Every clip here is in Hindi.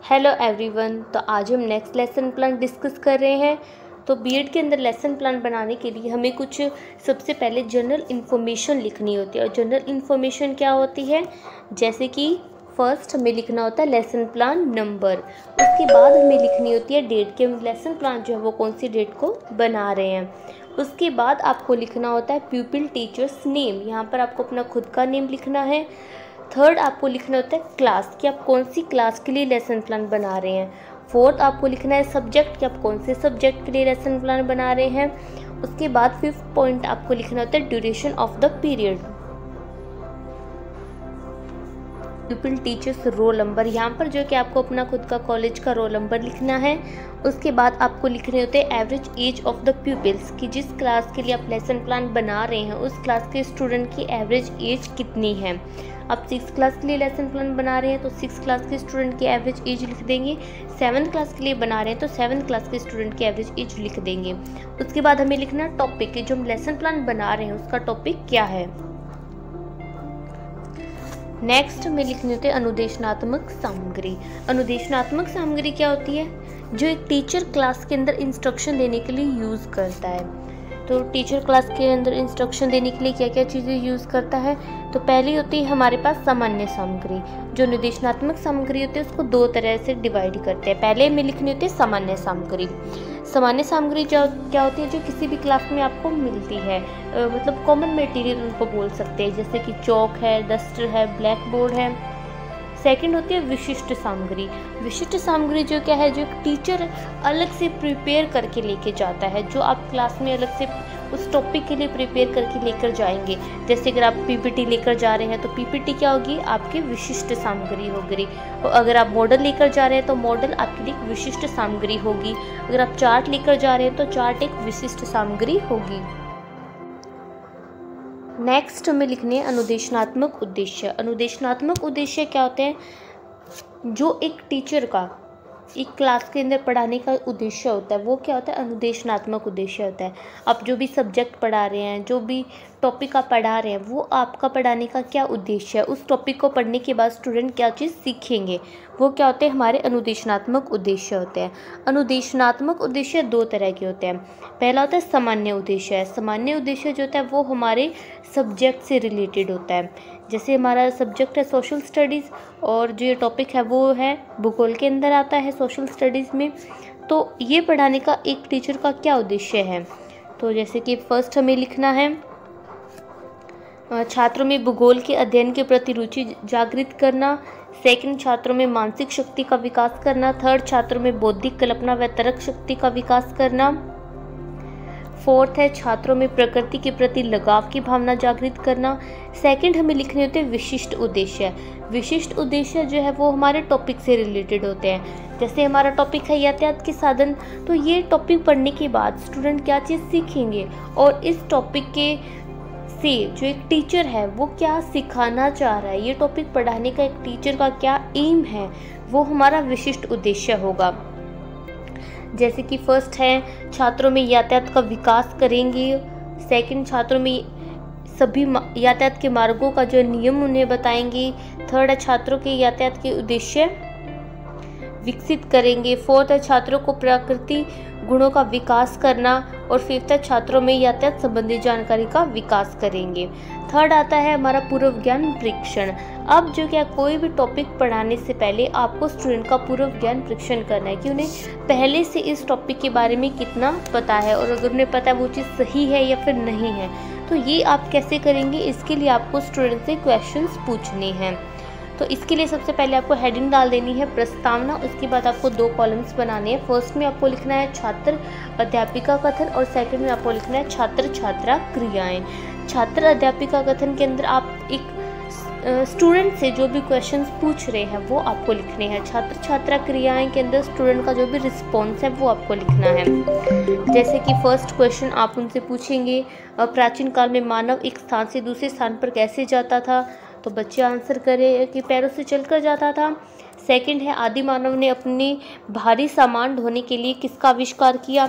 Hello everyone. तो आज हम नेक्स्ट लेसन प्लान डिस्कस कर रहे हैं। तो बीएड के अंदर लेसन प्लान बनाने के लिए हमें कुछ सबसे पहले जनरल इन्फॉर्मेशन लिखनी होती है। और जनरल इन्फॉर्मेशन क्या होती है, जैसे कि फर्स्ट हमें लिखना होता है लेसन प्लान नंबर, उसके बाद हमें लिखनी होती है डेट कि हम लेसन प्लान जो है वो कौन सी डेट को बना रहे हैं। उसके बाद आपको लिखना होता है प्यूपिल टीचर्स नेम, यहाँ पर आपको अपना खुद का नेम लिखना है। थर्ड आपको लिखना होता है क्लास कि आप कौन सी क्लास के लिए लेसन प्लान बना रहे हैं। फोर्थ आपको लिखना है सब्जेक्ट कि आप कौन से सब्जेक्ट के लिए लेसन प्लान बना रहे हैं। उसके बाद फिफ्थ पॉइंट आपको लिखना होता है duration of the period, प्यूपिल teachers roll number, यहाँ पर जो कि आपको अपना खुद का कॉलेज का रोल नंबर लिखना है। उसके बाद आपको लिखने होते हैं average age of the pupils कि जिस क्लास के लिए आप लेसन प्लान बना रहे हैं उस क्लास के स्टूडेंट की एवरेज एज कितनी है। आप 6th क्लास के लिए लेसन प्लान बना रहे हैं तो 6th क्लास के स्टूडेंट की एवरेज एज लिख देंगे। 7th क्लास के लिए बना रहे हैं तो 7th क्लास के स्टूडेंट की एवरेज एज लिख देंगे। उसके बाद हमें लिखना टॉपिक कि जो हम लेसन प्लान बना रहे हैं उसका टॉपिक क्या है। नेक्स्ट में लिखनी होती है अनुदेशनात्मक सामग्री। अनुदेशनात्मक सामग्री क्या होती है, जो एक टीचर क्लास के अंदर इंस्ट्रक्शन देने के लिए यूज़ करता है। तो टीचर क्लास के अंदर इंस्ट्रक्शन देने के लिए क्या क्या चीज़ें यूज़ करता है, तो पहली होती है हमारे पास सामान्य सामग्री। जो निर्देशनात्मक सामग्री होती है उसको दो तरह से डिवाइड करते हैं। पहले में लिखनी होती है सामान्य सामग्री। सामान्य सामग्री क्या होती है, जो किसी भी क्लास में आपको मिलती है, मतलब कॉमन मटेरियल उनको बोल सकते हैं, जैसे कि चौक है, डस्टर है, ब्लैक बोर्ड है। सेकंड होती है विशिष्ट सामग्री। विशिष्ट सामग्री जो क्या है, जो एक टीचर अलग से प्रिपेयर करके लेके जाता है, जो आप क्लास में अलग से उस टॉपिक के लिए प्रिपेयर करके लेकर जाएंगे। जैसे अगर आप पीपीटी लेकर जा रहे हैं तो पीपीटी क्या होगी, आपकी विशिष्ट सामग्री होगी। और अगर आप मॉडल लेकर जा रहे हैं तो मॉडल आपके लिए एक विशिष्ट सामग्री होगी। अगर आप चार्ट लेकर जा रहे हैं तो चार्ट एक विशिष्ट सामग्री होगी। नेक्स्ट हमें लिखने हैं अनुदेशनात्मक उद्देश्य। अनुदेशनात्मक उद्देश्य क्या होते हैं, जो एक टीचर का एक क्लास के अंदर पढ़ाने का उद्देश्य होता है वो क्या होता है, अनुदेशनात्मक उद्देश्य होता है। आप जो भी सब्जेक्ट पढ़ा रहे हैं, जो भी टॉपिक आप पढ़ा रहे हैं, वो आपका पढ़ाने का क्या उद्देश्य है, उस टॉपिक को पढ़ने के बाद स्टूडेंट क्या चीज़ सीखेंगे, वो क्या होते हैं, हमारे अनुदेशनात्मक उद्देश्य होते हैं। अनुदेशनात्मक उद्देश्य दो तरह के होते हैं। पहला होता है सामान्य उद्देश्य। सामान्य उद्देश्य जो होता है वो हमारे सब्जेक्ट से रिलेटेड होता है। जैसे हमारा सब्जेक्ट है सोशल स्टडीज़ और जो ये टॉपिक है वो है भूगोल के अंदर आता है सोशल स्टडीज़ में। तो ये पढ़ाने का एक टीचर का क्या उद्देश्य है, तो जैसे कि फर्स्ट हमें लिखना है छात्रों में भूगोल के अध्ययन के प्रति रुचि जागृत करना। सेकंड, छात्रों में मानसिक शक्ति का विकास करना। थर्ड, छात्रों में बौद्धिक कल्पना व तर्क शक्ति का विकास करना। फोर्थ है छात्रों में प्रकृति के प्रति लगाव की भावना जागृत करना। सेकंड हमें लिखने होते हैं विशिष्ट उद्देश्य। विशिष्ट उद्देश्य जो है वो हमारे टॉपिक से रिलेटेड होते हैं। जैसे हमारा टॉपिक है यातायात के साधन, तो ये टॉपिक पढ़ने के बाद स्टूडेंट क्या चीज़ सीखेंगे और इस टॉपिक के से जो एक टीचर है वो क्या सिखाना चाह रहा है, ये टॉपिक पढ़ाने का एक टीचर का क्या एम है, वो हमारा विशिष्ट उद्देश्य होगा। जैसे कि फर्स्ट है छात्रों में यातायात का विकास करेंगे। सेकंड, छात्रों में सभी यातायात के मार्गों का जो नियम उन्हें बताएंगे। थर्ड है छात्रों के यातायात के उद्देश्य विकसित करेंगे। फोर्थ है छात्रों को प्रकृति गुणों का विकास करना। और फिफ्थ है छात्रों में यातायात संबंधी जानकारी का विकास करेंगे। थर्ड आता है हमारा पूर्व ज्ञान परीक्षण। अब जो क्या कोई भी टॉपिक पढ़ाने से पहले आपको स्टूडेंट का पूर्व ज्ञान परीक्षण करना है कि उन्हें पहले से इस टॉपिक के बारे में कितना पता है और अगर उन्हें पता है वो चीज़ सही है या फिर नहीं है। तो ये आप कैसे करेंगे, इसके लिए आपको स्टूडेंट से क्वेश्चंस पूछने हैं। तो इसके लिए सबसे पहले आपको हेडिंग डाल देनी है प्रस्तावना। उसके बाद आपको दो कॉलम्स बनाने हैं। फर्स्ट में आपको लिखना है छात्र अध्यापिका कथन और सेकंड में आपको लिखना है छात्र छात्रा क्रियाएं। छात्र अध्यापिका कथन के अंदर आप एक स्टूडेंट से जो भी क्वेश्चंस पूछ रहे हैं वो आपको लिखने हैं। छात्र छात्रा क्रियाएं के अंदर स्टूडेंट का जो भी रिस्पॉन्स है वो आपको लिखना है। जैसे कि फर्स्ट क्वेश्चन आप उनसे पूछेंगे प्राचीन काल में मानव एक स्थान से दूसरे स्थान पर कैसे जाता था, तो बच्चे आंसर करें कि पैरों से चलकर जाता था। सेकंड है आदि मानव ने अपनी भारी सामान ढोने के लिए किसका आविष्कार किया,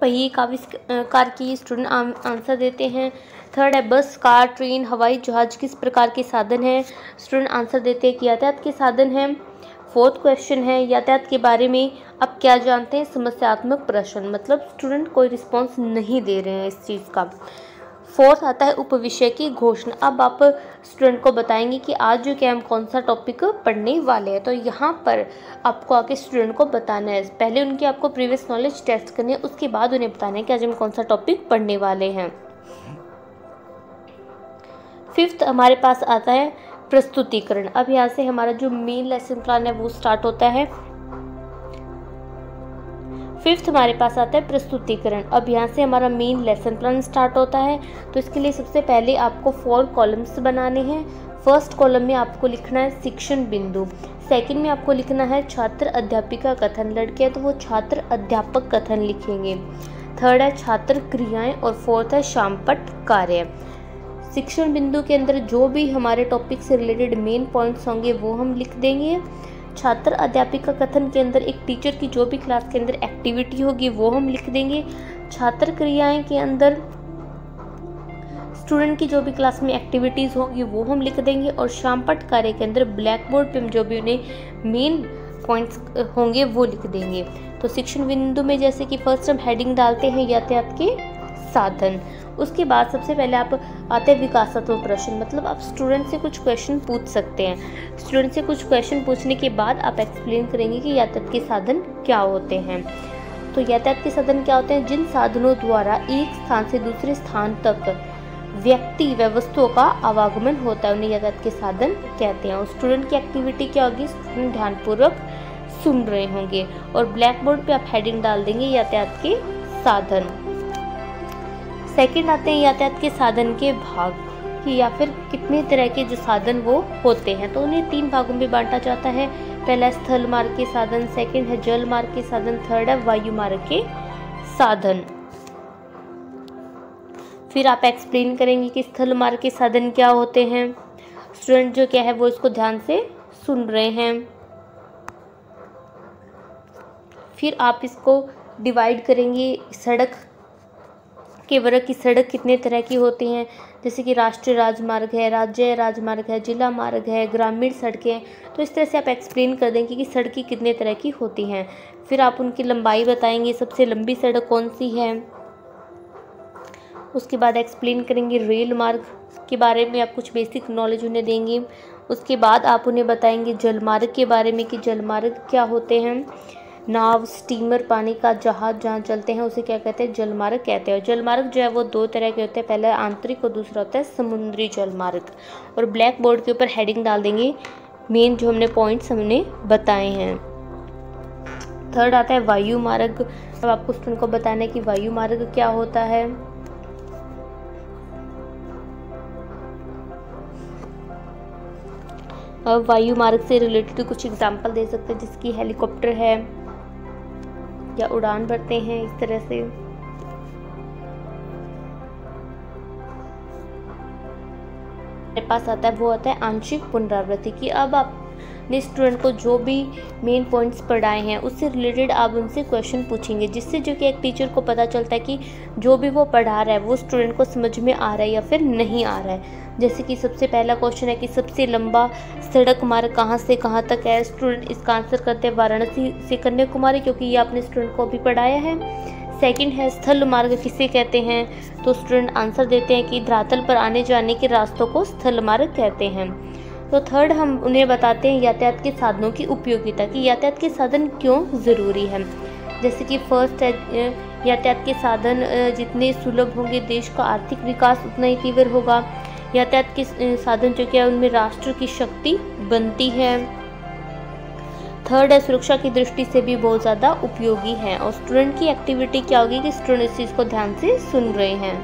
पहिए का आविष्कार की स्टूडेंट आंसर देते हैं। थर्ड है बस, कार, ट्रेन, हवाई जहाज किस प्रकार के साधन हैं, स्टूडेंट आंसर देते हैं कि यातायात के साधन हैं। फोर्थ क्वेश्चन है यातायात के बारे में आप क्या जानते हैं, समस्यात्मक प्रश्न, मतलब स्टूडेंट कोई रिस्पॉन्स नहीं दे रहे हैं इस चीज़ का। फोर्थ आता है उपविषय की घोषणा। अब आप स्टूडेंट को बताएंगे कि आज जो क्या हम कौन सा टॉपिक पढ़ने वाले हैं, तो यहाँ पर आपको आके स्टूडेंट को बताना है, पहले उनकी आपको प्रीवियस नॉलेज टेस्ट करनी है, उसके बाद उन्हें बताना है कि आज हम कौन सा टॉपिक पढ़ने वाले हैं। फिफ्थ हमारे पास आता है प्रस्तुतिकरण। अब यहाँ से हमारा जो मेन लेसन प्लान है वो स्टार्ट होता है। फिफ्थ हमारे पास आता है प्रस्तुतिकरण। अब यहाँ से हमारा मेन लेसन प्लान स्टार्ट होता है। तो इसके लिए सबसे पहले आपको 4 कॉलम्स बनाने हैं। फर्स्ट कॉलम में आपको लिखना है शिक्षण बिंदु, सेकंड में आपको लिखना है छात्र अध्यापिका कथन, लड़के हैं तो वो छात्र अध्यापक कथन लिखेंगे, थर्ड है छात्र क्रियाएं और फोर्थ है शामपट कार्य। शिक्षण बिंदु के अंदर जो भी हमारे टॉपिक से रिलेटेड मेन पॉइंट्स होंगे वो हम लिख देंगे। छात्र अध्यापिका कथन के अंदर एक टीचर की जो भी क्लास के अंदर एक्टिविटी होगी वो हम लिख देंगे। छात्र क्रियाएं के अंदर स्टूडेंट की जो भी क्लास में एक्टिविटीज़ होगी वो हम लिख देंगे। और शामपट कार्य के अंदर ब्लैक बोर्ड पर जो भी उन्हें मेन पॉइंट्स होंगे वो लिख देंगे। तो शिक्षण बिंदु में जैसे कि फर्स्ट हम हेडिंग डालते हैं यातायात के साधन, उसके बाद सबसे पहले आप आते हैं विकासात्मक प्रश्न, मतलब आप स्टूडेंट से कुछ क्वेश्चन पूछ सकते हैं। स्टूडेंट से कुछ क्वेश्चन पूछने के बाद आप एक्सप्लेन करेंगे कि यातायात के साधन क्या होते हैं। तो यातायात के साधन क्या होते हैं, जिन साधनों द्वारा एक स्थान से दूसरे स्थान तक व्यक्ति व वस्तुओं का आवागमन होता है उन्हें यातायात के साधन कहते हैं। और स्टूडेंट की एक्टिविटी क्या होगी, स्टूडेंट ध्यानपूर्वक सुन रहे होंगे और ब्लैक बोर्ड पे आप हेडिंग डाल देंगे यातायात के साधन। सेकंड आते हैं यातायात के साधन के भाग कि या फिर कितने तरह के जो साधन वो होते हैं, तो उन्हें 3 भागों में बांटा जाता है। पहला स्थल मार्ग के साधन, सेकंड है जल मार्ग के साधन, थर्ड है वायु मार्ग के साधन। फिर आप एक्सप्लेन करेंगे कि स्थल मार्ग के साधन क्या होते हैं। स्टूडेंट जो क्या है वो इसको ध्यान से सुन रहे हैं। फिर आप इसको डिवाइड करेंगे, सड़क के वर्ग की सड़क कितने तरह की होती हैं, जैसे कि राष्ट्रीय राजमार्ग है, राज्य राजमार्ग है, जिला मार्ग है, ग्रामीण सड़कें। तो इस तरह से आप एक्सप्लेन कर देंगे कि सड़कें कितने तरह की होती हैं। फिर आप उनकी लंबाई बताएंगे, सबसे लंबी सड़क कौन सी है। उसके बाद एक्सप्लेन करेंगे रेल मार्ग के बारे में, आप कुछ बेसिक नॉलेज उन्हें देंगे। उसके बाद आप उन्हें बताएंगे जलमार्ग के बारे में कि जलमार्ग क्या होते हैं। नाव, स्टीमर, पानी का जहाज जहाँ चलते हैं उसे क्या कहते हैं, जलमार्ग कहते हैं। जलमार्ग जो है वो 2 तरह के होते हैं, पहला आंतरिक और दूसरा होता है समुद्री जलमार्ग। और ब्लैक बोर्ड के ऊपर हेडिंग डाल देंगे मेन जो हमने पॉइंट्स हमने बताए हैं। थर्ड आता है वायु मार्ग। अब आपको स्टूडेंट को बताना है कि वायु मार्ग क्या होता है। अब वायु मार्ग से रिलेटेड कुछ एग्जाम्पल दे सकते हैं, जिसकी हेलीकॉप्टर है या उड़ान भरते हैं, इस तरह से। मेरे पास आता है वो आता है आंशिक पुनरावृत्ति की। अब आपने स्टूडेंट को जो भी मेन पॉइंट्स पढ़ाए हैं उससे रिलेटेड आप उनसे क्वेश्चन पूछेंगे, जिससे जो कि एक टीचर को पता चलता है कि जो भी वो पढ़ा रहा है वो स्टूडेंट को समझ में आ रहा है या फिर नहीं आ रहा है। जैसे कि सबसे पहला क्वेश्चन है कि सबसे लंबा सड़क मार्ग कहाँ से कहाँ तक है। स्टूडेंट इसका आंसर करते हैं वाराणसी से कन्याकुमारी, क्योंकि ये आपने स्टूडेंट को अभी पढ़ाया है। सेकंड है स्थल मार्ग किसे कहते हैं, तो स्टूडेंट आंसर देते हैं कि धरातल पर आने जाने के रास्तों को स्थल मार्ग कहते हैं। तो थर्ड हम उन्हें बताते हैं यातायात के साधनों की उपयोगिता, कि यातायात के साधन क्यों ज़रूरी है। जैसे कि फर्स्ट है यातायात के साधन जितने सुलभ होंगे देश का आर्थिक विकास उतना ही तीव्र होगा। यातायात के साधन जो क्या है उनमें राष्ट्र की शक्ति बनती है। थर्ड है सुरक्षा की दृष्टि से भी बहुत ज़्यादा उपयोगी है। और स्टूडेंट की एक्टिविटी क्या होगी कि स्टूडेंट इस चीज़ को ध्यान से सुन रहे हैं।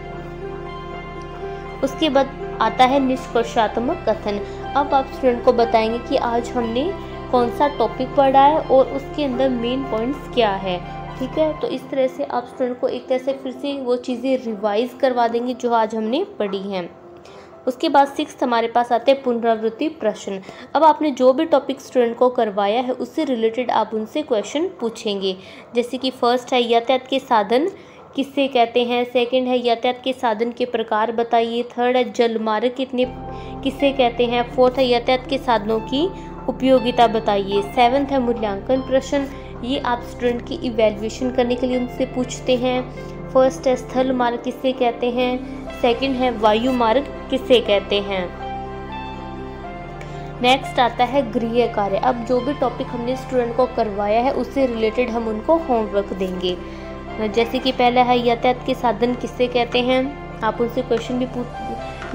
उसके बाद आता है निष्कर्षात्मक कथन। अब आप स्टूडेंट को बताएंगे कि आज हमने कौन सा टॉपिक पढ़ा है और उसके अंदर मेन पॉइंट्स क्या है। ठीक है, तो इस तरह से आप स्टूडेंट को एक तरह से फिर से वो चीज़ें रिवाइज करवा देंगे जो आज हमने पढ़ी हैं। उसके बाद 6 हमारे पास आते हैं पुनरावृत्ति प्रश्न। अब आपने जो भी टॉपिक स्टूडेंट को करवाया है उससे रिलेटेड आप उनसे क्वेश्चन पूछेंगे। जैसे कि फर्स्ट है यातायात के साधन किससे कहते हैं, सेकंड है यातायात के साधन के प्रकार बताइए, थर्ड है जलमार्ग कितने किससे कहते हैं, फोर्थ है यातायात के साधनों की उपयोगिता बताइए। 7th है मूल्यांकन प्रश्न, ये आप स्टूडेंट की इवैल्यूएशन करने के लिए उनसे पूछते हैं। फर्स्ट है स्थल मार्ग किसे कहते हैं, सेकंड है वायु मार्ग किसे कहते हैं। नेक्स्ट आता है गृह कार्य। अब जो भी टॉपिक हमने स्टूडेंट को करवाया है उससे रिलेटेड हम उनको होमवर्क देंगे। जैसे कि पहला है यातायात के साधन किसे कहते हैं, आप उनसे क्वेश्चन भी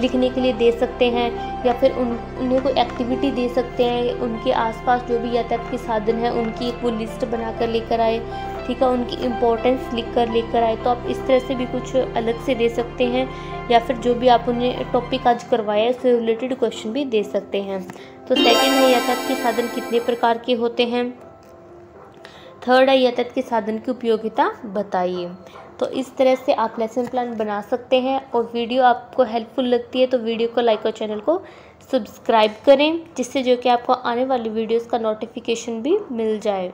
लिखने के लिए दे सकते हैं, या फिर उन्हें कोई एक्टिविटी दे सकते हैं, उनके आसपास जो भी यातायात के साधन हैं उनकी एक वो लिस्ट बनाकर लेकर आए, ठीक है, उनकी इम्पोर्टेंस लिख कर लेकर आए। तो आप इस तरह से भी कुछ अलग से दे सकते हैं, या फिर जो भी आप उन्हें टॉपिक आज करवाया है उससे रिलेटेड क्वेश्चन भी दे सकते हैं। तो सेकंड है यातायात के साधन कितने प्रकार के होते हैं। थर्ड है यातायात के साधन की उपयोगिता बताइए। तो इस तरह से आप लेसन प्लान बना सकते हैं, और वीडियो आपको हेल्पफुल लगती है तो वीडियो को लाइक और चैनल को सब्सक्राइब करें, जिससे जो कि आपको आने वाली वीडियोस का नोटिफिकेशन भी मिल जाए।